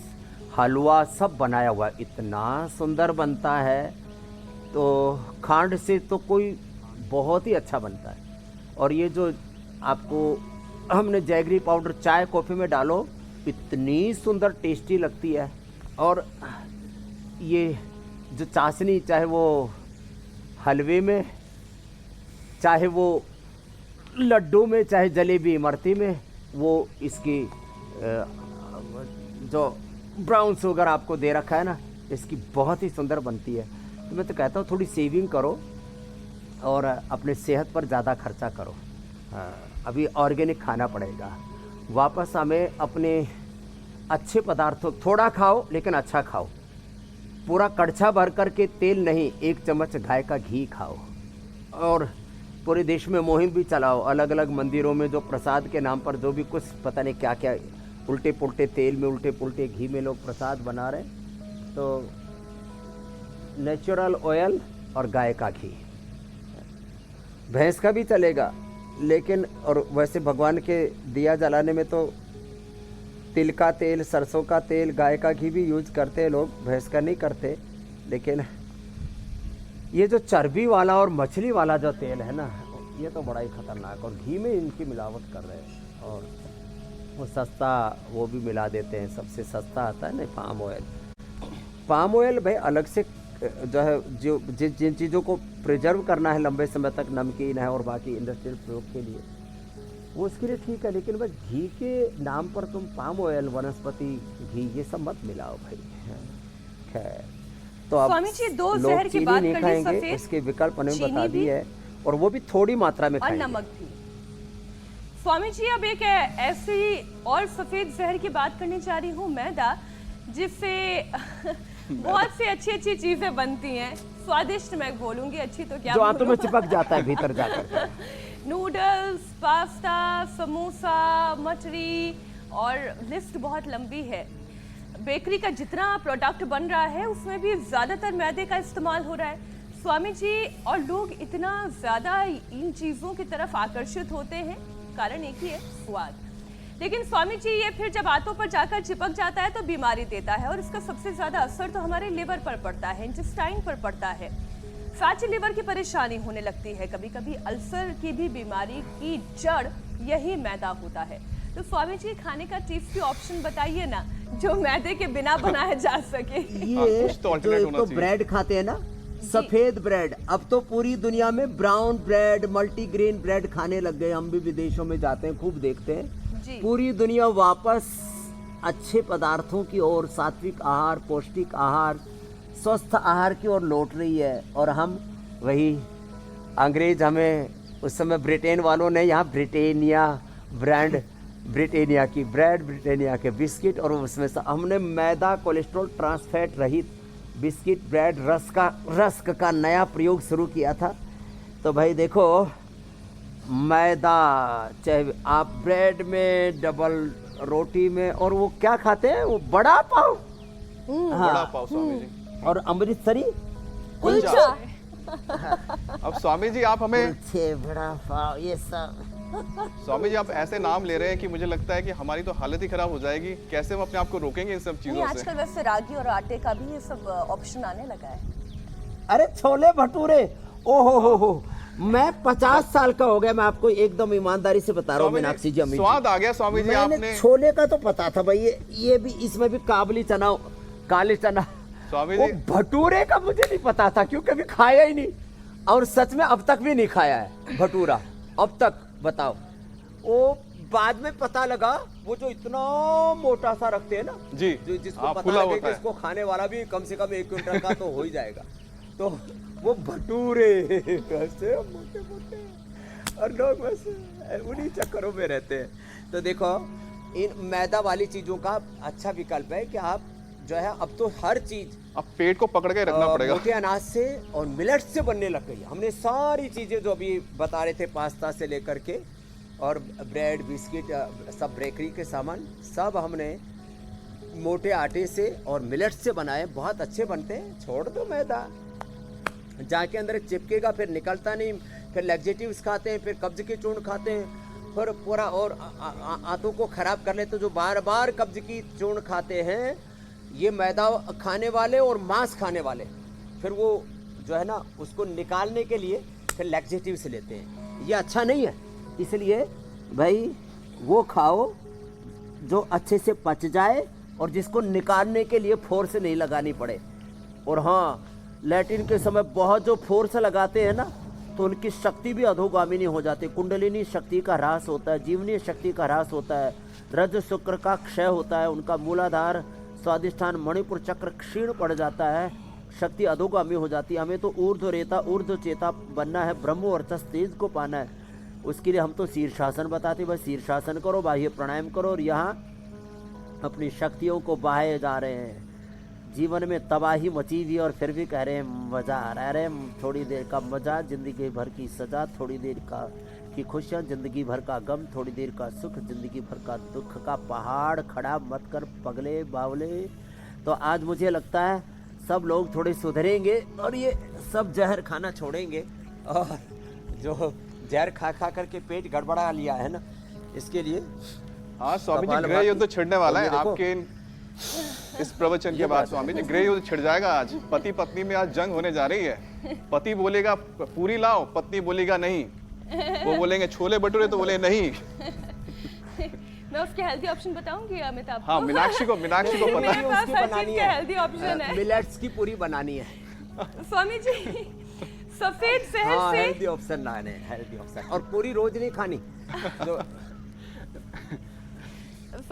हलवा सब बनाया हुआ है, इतना सुंदर बनता है। तो खांड से तो कोई बहुत ही अच्छा बनता है। और ये जो आपको हमने जैगरी पाउडर चाय कॉफ़ी में डालो, इतनी सुंदर टेस्टी लगती है। और ये जो चाशनी, चाहे वो हलवे में, चाहे वो लड्डू में, चाहे जलेबी इमरती में, वो इसकी जो ब्राउन शुगर आपको दे रखा है ना, इसकी बहुत ही सुंदर बनती है। तो मैं तो कहता हूँ थोड़ी सेविंग करो और अपने सेहत पर ज़्यादा खर्चा करो। अभी ऑर्गेनिक खाना पड़ेगा। वापस हमें अपने अच्छे पदार्थों, थोड़ा खाओ लेकिन अच्छा खाओ, पूरा कड़छा भर करके तेल नहीं, 1 चम्मच गाय का घी खाओ। और पूरे देश में मुहिम भी चलाओ, अलग अलग मंदिरों में जो प्रसाद के नाम पर जो भी कुछ पता नहीं क्या क्या उल्टे पुल्टे तेल में, उल्टे पुल्टे घी में लोग प्रसाद बना रहे, तो नेचुरल ऑयल और गाय का घी, भैंस का भी चलेगा, लेकिन और वैसे भगवान के दिया जलाने में तो तिल का तेल, सरसों का तेल, गाय का घी भी यूज करते हैं लोग, भैंस का नहीं करते। लेकिन ये जो चर्बी वाला और मछली वाला जो तेल है ना, ये तो बड़ा ही खतरनाक, और घी में इनकी मिलावट कर रहे हैं। और वो सस्ता वो भी मिला देते हैं, सबसे सस्ता आता है ना पाम ऑयल। पाम ऑयल भाई अलग से जो है, जो जिन चीज़ों को प्रिजर्व करना है लंबे समय तक, नमकीन है और बाकी इंडस्ट्रियल प्रयोग के लिए, वो उसके लिए ठीक है, लेकिन बस घी के नाम पर तुम पाम ऑयल, वनस्पति घी, ये सब मत मिलाओ भाई। खैर, तो अब स्वामी जी, दो लोग जहर की चीनी बात नहीं कर ली, खाएंगे, सफेद उसके विकल्प उन्हें चीनी बता भी दी है, और वो भी थोड़ी मात्रा में और खाएंगे। नमक भी। स्वामी जी, अब एक ऐसी और सफेद जहर की बात करने जा रही हूँ, मैदा, जिससे बहुत सी अच्छी अच्छी चीजें बनती हैं, स्वादिष्ट मैं बोलूंगी, अच्छी तो क्या जो आंतों में बोलूं। चिपक जाता है भीतर जाकर। नूडल्स, पास्ता, समोसा, मठरी, और लिस्ट बहुत लंबी है। बेकरी का जितना प्रोडक्ट बन रहा है उसमें भी ज़्यादातर मैदे का इस्तेमाल हो रहा है। स्वामी जी, और लोग इतना ज़्यादा इन चीज़ों की तरफ आकर्षित होते हैं, कारण एक ही है, स्वाद। लेकिन स्वामी जी, ये फिर जब आंतों पर जाकर चिपक जाता है तो बीमारी देता है, और इसका सबसे ज़्यादा असर तो हमारे लिवर पर पड़ता है, इंटेस्टाइन पर पड़ता है। फैटी लिवर की परेशानी होने लगती है, कभी कभी अल्सर की भी बीमारी की जड़ यही मैदा होता है। तो स्वामी जी, खाने का टेस्टी ऑप्शन बताइए ना, जो मैदे के बिना बनाया जा सके। ये कुछ तो जो alternate एक होना तो चाहिए। ब्रेड खाते हैं ना, सफेद ब्रेड, अब तो पूरी दुनिया में ब्राउन ब्रेड, मल्टीग्रेन ब्रेड खाने लग गए। हम भी विदेशों में जाते हैं, खूब देखते हैं। जी। पूरी दुनिया वापस अच्छे पदार्थों की ओर, सात्विक आहार, पौष्टिक आहार, स्वस्थ आहार की ओर लौट रही है, और हम वही अंग्रेज, हमें उस समय ब्रिटेन वालों ने यहाँ ब्रिटेनिया ब्रांड, ब्रिटेनिया की ब्रेड, ब्रिटेनिया के बिस्किट, और उसमें से हमने मैदा, कोलेस्ट्रॉल, ट्रांसफैट रहित बिस्किट, ब्रेड, रस्क का नया प्रयोग शुरू किया था। तो भाई देखो, मैदा, चाहे आप ब्रेड में, डबल रोटी में, और वो क्या खाते हैं, वो बड़ा पाव, बड़ा पाव स्वामी जी। और अमृतसरी कुलचा। अब स्वामी जी आप हमें, कुलचे, बड़ा पाव, ये सब। स्वामी जी आप ऐसे नाम ले रहे हैं कि मुझे लगता है कि हमारी तो हालत ही खराब हो जाएगी। कैसे हम अपने आप को रोकेंगे इन सब नहीं, चीजों से? आजकल वैसे रागी और आटे का भी ये सब ऑप्शन आने लगा है। अरे छोले भटूरे, ओ हो, मैं 50 साल का हो गया, मैं आपको एकदम ईमानदारी से बता रहा हूँ स्वामी मीनाक्षी जी, अम्मी जी। स्वाद आ गया स्वामी जी मैंने आपने। छोले का तो पता था भाई, ये भी, इसमें भी काबली चना, काले चना। स्वामी वो जी भटूरे का मुझे नहीं पता था, क्योंकि कभी खाया ही नहीं, और सच में अब तक भी नहीं खाया है भटूरा, अब तक। बताओ, वो बाद में पता लगा, वो जो इतना मोटा सा रखते हैं ना जी, जो जिसको हाँ, पता फुला लगे होता कि है। इसको खाने वाला भी कम से कम 1 क्विंटल का तो हो ही जाएगा, तो वो भटूरे ऐसे मोटे मोटे, और लोग बस उन्हीं चक्करों में रहते हैं। तो देखो, इन मैदा वाली चीजों का अच्छा विकल्प है कि आप जो है, अब तो हर चीज अब पेट को पकड़ के रखना पड़ेगा। मोटे अनाज से और मिलेट से बनने लग गई है। हमने सारी चीजें जो अभी बता रहे थे, पास्ता से लेकर के, और ब्रेड, बिस्किट, सब बेकरी के सामान, सब हमने मोटे आटे से और मिलेट से बनाए, बहुत अच्छे बनते हैं। छोड़ दो मैदा, जाके अंदर चिपकेगा, फिर निकलता नहीं, फिर लैक्सेटिव्स खाते हैं, फिर कब्ज के चूर्ण खाते हैं, फिर पूरा और आंतों को खराब कर लेते, जो बार बार कब्ज की चूर्ण खाते हैं, ये मैदा खाने वाले और मांस खाने वाले, फिर वो जो है ना, उसको निकालने के लिए फिर लैक्सेटिव्स लेते हैं। ये अच्छा नहीं है, इसलिए भाई वो खाओ जो अच्छे से पच जाए, और जिसको निकालने के लिए फोर्स नहीं लगानी पड़े। और हाँ, लैट्रिन के समय बहुत जो फोर्स लगाते हैं ना, तो उनकी शक्ति भी अधोगामिनी हो जाती है। कुंडलिनी शक्ति का ह्रास होता है, जीवनीय शक्ति का ह्रास होता है, रज शुक्र का क्षय होता है, उनका मूलाधार, स्वादिष्ठान, मणिपुर चक्र क्षीण पड़ जाता है, शक्ति अधोगामी हो जाती है। हमें तो ऊर्ध्व रेता, ऊर्ध्व चेता बनना है, ब्रह्म वर्चस्व तेज को पाना है। उसके लिए हम तो शीर्षासन बताते, बस शीर्षासन करो, बाह्य प्राणायाम करो, और यहाँ अपनी शक्तियों को बहाए जा रहे हैं। जीवन में तबाही मची हुई, और फिर भी कह रहे हैं मजा आ रहा है। अरे थोड़ी देर का मजा, जिंदगी भर की सजा, थोड़ी देर की खुशियाँ, जिंदगी भर का गम, थोड़ी देर का सुख, जिंदगी भर का दुख का पहाड़ खड़ा मत कर पगले बावले। तो आज मुझे लगता है सब लोग थोड़े सुधरेंगे, और ये सब जहर खाना छोड़ेंगे, और जो जहर खा खा करके पेट गड़बड़ा लिया है ना, इसके लिए हाँ स्वामी जी, कपाल गृह युद्ध छिड़ने वाला है और ये देखो। आपके इस प्रवचन के बाद। स्वामी जी, गृह युद्ध छिड़ जाएगा आज। पति पत्नी में आज जंग होने जा रही है। पति बोलेगा पूरी लाओ, पत्नी बोलेगा नहीं। वो बोलेंगे छोले भटूरे, तो बोले नहीं। मैं उसके हेल्दी ऑप्शन बताऊंगी अमिताभ हाँ, मीनाक्षी को पता मेरे है। पास उसकी हर बनानी चीज का है। हेल्दी ऑप्शन है। मिलेट्स की पूरी बनानी है। स्वामी जी, सफेद शहर हाँ, से हेल्दी ऑप्शन लाने, हेल्दी ऑप्शन, और पूरी रोज नहीं खानी। जो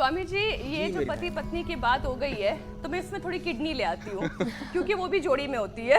स्वामी जी, ये जो पति पत्नी की बात हो गई है तो मैं इसमें थोड़ी किडनी ले आती हूँ क्योंकि वो भी जोड़ी में होती है।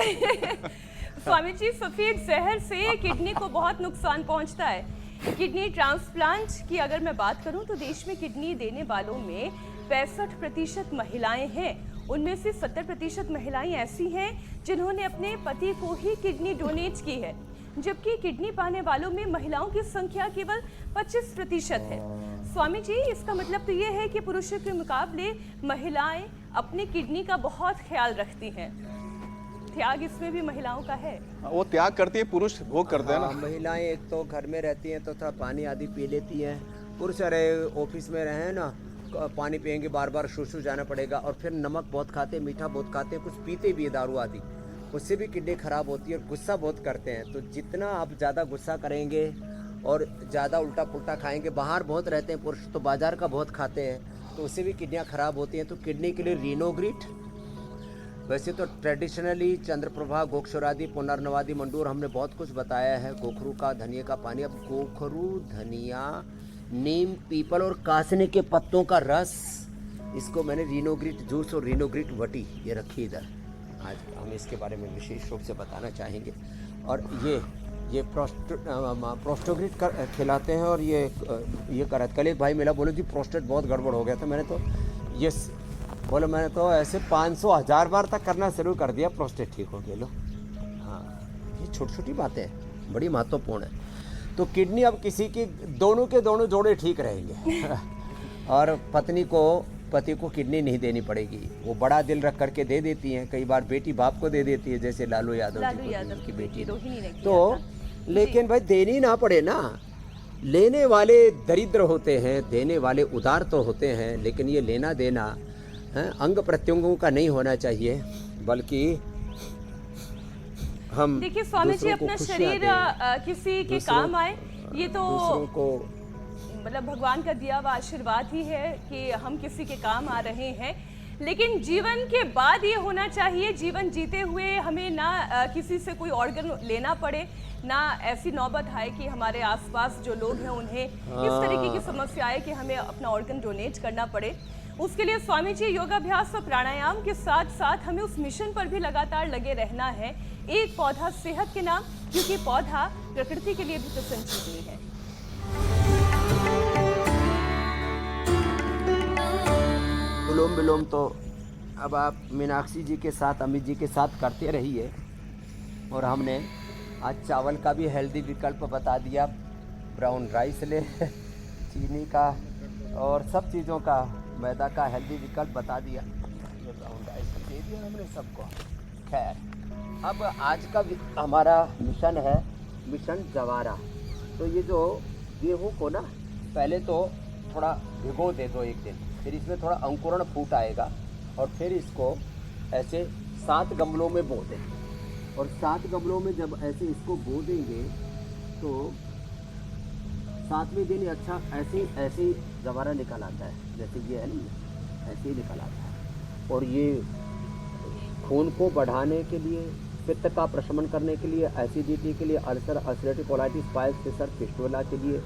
स्वामी जी, सफेद जहर से किडनी को बहुत नुकसान पहुंचता है। किडनी ट्रांसप्लांट की अगर मैं बात करूं तो देश में किडनी देने वालों में 65% महिलाएं हैं। उनमें से 70% महिलाएं ऐसी हैं जिन्होंने अपने पति को ही किडनी डोनेट की है, जबकि किडनी पाने वालों में महिलाओं की संख्या केवल 25% है। स्वामी जी, इसका मतलब तो ये है कि पुरुषों के मुकाबले महिलाएं अपनी किडनी का बहुत ख्याल रखती हैं। त्याग इसमें भी महिलाओं का है। वो त्याग करती है, पुरुष भोग करते हैं ना। महिलाएं एक तो घर में रहती हैं तो थोड़ा पानी आदि पी लेती हैं। पुरुष अरे ऑफिस में रहे ना, पानी पियेंगे, बार बार शूशू जाना पड़ेगा, और फिर नमक बहुत खाते, मीठा बहुत खाते, कुछ पीते भी है दारू आदि, उससे भी किडनी खराब होती है। और गुस्सा बहुत करते हैं, तो जितना आप ज़्यादा गुस्सा करेंगे और ज़्यादा उल्टा पुल्टा खाएंगे, बाहर बहुत रहते हैं पुरुष तो बाजार का बहुत खाते हैं, तो उससे भी किडनियाँ खराब होती हैं। तो किडनी के लिए रीनोग्रिट, वैसे तो ट्रेडिशनली चंद्रप्रभा, गोक्षरादि, पुनर्नवादी, मंडूर, हमने बहुत कुछ बताया है। गोखरू का, धनिया का पानी। अब गोखरू, धनिया, नीम, पीपल और कासने के पत्तों का रस, इसको मैंने रीनोग्रिट जूस और रीनोग्रिट वटी ये रखी इधर। आज हम इसके बारे में विशेष रूप से बताना चाहेंगे। और ये प्रोस्टोग्रिट खिलाते हैं। और ये करत कल एक भाई मिला, बोले जी प्रोस्टेट बहुत गड़बड़ हो गया था। मैंने तो ये बोले, मैंने तो ऐसे 500-1000 बार तक करना शुरू कर दिया, प्रोस्टेट ठीक हो गया। लो, हाँ, ये छोटी छोटी बातें हैं, बड़ी महत्वपूर्ण है। तो किडनी अब किसी की, दोनों के दोनों जोड़े ठीक रहेंगे और पति को किडनी नहीं देनी पड़ेगी। वो बड़ा दिल रख करके दे देती हैं। कई बार बेटी बाप को दे देती है, जैसे लालू यादव की बेटी। तो लेकिन भाई देनी ना पड़े ना। लेने वाले दरिद्र होते हैं, देने वाले उदार तो होते हैं, लेकिन ये लेना देना अंग प्रत्यंगों का नहीं होना चाहिए, बल्कि हम देखिए स्वामी जी, अपना शरीर किसी के काम आए, ये तो दूसरों को मतलब भगवान का दिया हुआ आशीर्वाद ही है कि हम किसी के काम आ रहे हैं। लेकिन जीवन के बाद ये होना चाहिए, जीवन जीते हुए हमें ना किसी से कोई ऑर्गन लेना पड़े, ना ऐसी नौबत आए कि हमारे आसपास जो लोग हैं उन्हें इस तरीके की समस्या आए कि हमें अपना ऑर्गन डोनेट करना पड़े। उसके लिए स्वामी जी योगाभ्यास और प्राणायाम के साथ साथ हमें उस मिशन पर भी लगातार लगे रहना है। एक पौधा सेहत के नाम, क्योंकि पौधा प्रकृति के लिए भी तो संजीवनी है। अनुलोम विलोम तो अब आप मीनाक्षी जी के साथ, अमित जी के साथ करते रहिए। और हमने आज चावल का भी हेल्दी विकल्प बता दिया, ब्राउन राइस ले, चीनी का और सब चीज़ों का, मैदा का हेल्दी विकल्प बता दिया। ये ब्राउन राइस दे दिया हमने सबको। खैर, अब आज का हमारा मिशन है मिशन जवारा। तो ये जो गेहूँ को ना पहले तो थोड़ा भिगो दे दो एक दिन, फिर इसमें थोड़ा अंकुरण फूट आएगा और फिर इसको ऐसे 7 गमलों में बो दें। और 7 गमलों में जब ऐसे इसको बो देंगे तो 7वें दिन अच्छा ऐसे ही जवारा निकल आता है, जैसे ये है ना, ऐसे ही निकल आता है। और ये खून को बढ़ाने के लिए, पित्त का प्रशमन करने के लिए, एसिडिटी के लिए, ulcer, ulcerative colitis, piles, fissure, fistula के लिए,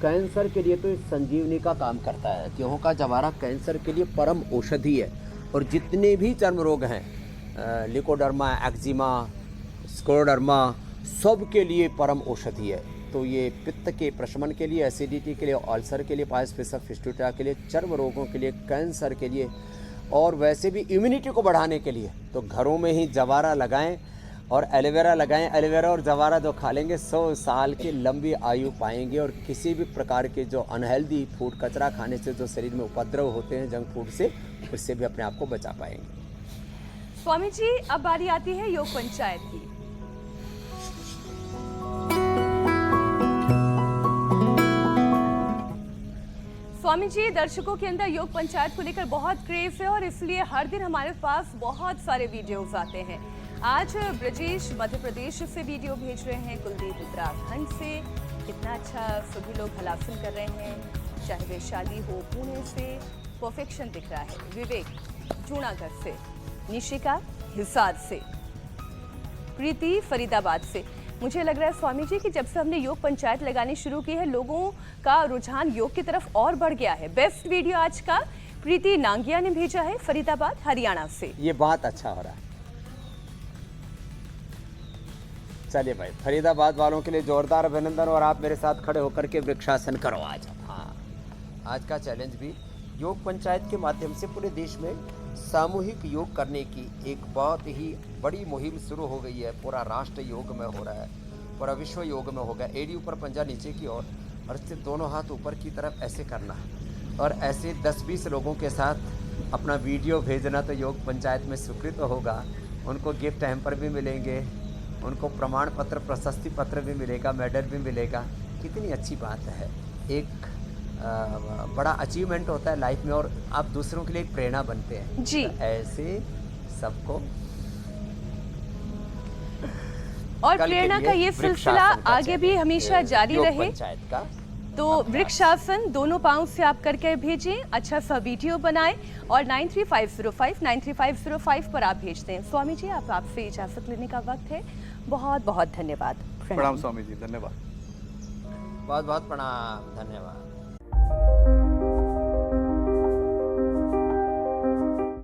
कैंसर के लिए तो ये संजीवनी का काम करता है। गेहूं का जवारा कैंसर के लिए परम औषधि है। और जितने भी चर्म रोग हैं, लिकोडर्मा, एक्जिमा, स्क्लेरोडर्मा, सब के लिए परम औषधि है। तो ये पित्त के प्रशमन के लिए, एसिडिटी के लिए, अल्सर के लिए, पाइल्स, फिशर, फिस्टुला के लिए, चर्म रोगों के लिए, कैंसर के लिए, और वैसे भी इम्यूनिटी को बढ़ाने के लिए तो घरों में ही जवारा लगाएं और एलोवेरा लगाएं। एलोवेरा और जवारा जो खा लेंगे 100 साल की लंबी आयु पाएंगे। और किसी भी प्रकार के जो अनहेल्दी फूड, कचरा खाने से जो शरीर में उपद्रव होते हैं जंक फूड से, उससे भी अपने आप को बचा पाएंगे। स्वामी जी, अब बारी आती है योग पंचायत की। स्वामी जी, दर्शकों के अंदर योग पंचायत को लेकर बहुत क्रेज है और इसलिए हर दिन हमारे पास बहुत सारे वीडियोस आते हैं। आज ब्रजेश मध्य प्रदेश से वीडियो भेज रहे हैं, कुलदीप उत्तराखंड से, कितना अच्छा सभी लोग हलासन कर रहे हैं। चाहे वैशाली हो, पुणे से परफेक्शन दिख रहा है, विवेक जूनागढ़ से, निशिका हिसार से, प्रीति फरीदाबाद से। मुझे लग रहा है स्वामी जी कि जब से हमने योग पंचायत लगानी शुरू की है, लोगों का रुझान योग की तरफ और बढ़ गया है। बेस्ट वीडियो आज का प्रीति नांगिया ने भेजा है फरीदाबाद हरियाणा से। ये बहुत अच्छा हो रहा है। चलिए भाई, फरीदाबाद वालों के लिए जोरदार अभिनंदन। और आप मेरे साथ खड़े होकर के वृक्षासन करो आज। हाँ, आज का चैलेंज भी योग पंचायत के माध्यम से पूरे देश में सामूहिक योग करने की एक बहुत ही बड़ी मुहिम शुरू हो गई है। पूरा राष्ट्र योग में हो रहा है, पूरा विश्व योग में होगा। एड़ी ऊपर, पंजा नीचे की ओर, और सिर्फ दोनों हाथ ऊपर की तरफ ऐसे करना है। और ऐसे 10-20 लोगों के साथ अपना वीडियो भेजना तो योग पंचायत में स्वीकृत होगा। उनको गिफ्ट हैम्पर भी मिलेंगे, उनको प्रमाण पत्र, प्रशस्ति पत्र भी मिलेगा, मेडल भी मिलेगा। कितनी अच्छी बात है। एक बड़ा अचीवमेंट होता है लाइफ में, और आप दूसरों के लिए एक प्रेरणा बनते हैं जी। तो ऐसे सबको और कल के प्रेरणा लिए का ये सिलसिला वृक्षासन का आगे भी चैलेंज, हमेशा जारी योग रहे। पंचायत का तो वृक्षासन दोनों पाँव से आप करके भेजें, अच्छा सा वीडियो बनाएं और 9350593505 पर आप भेज दें। स्वामी जी, आप आपसे इजाजत लेने का वक्त है। बहुत बहुत धन्यवाद। प्रणाम स्वामी जी, धन्यवाद। बहुत बहुत प्रणाम, धन्यवाद।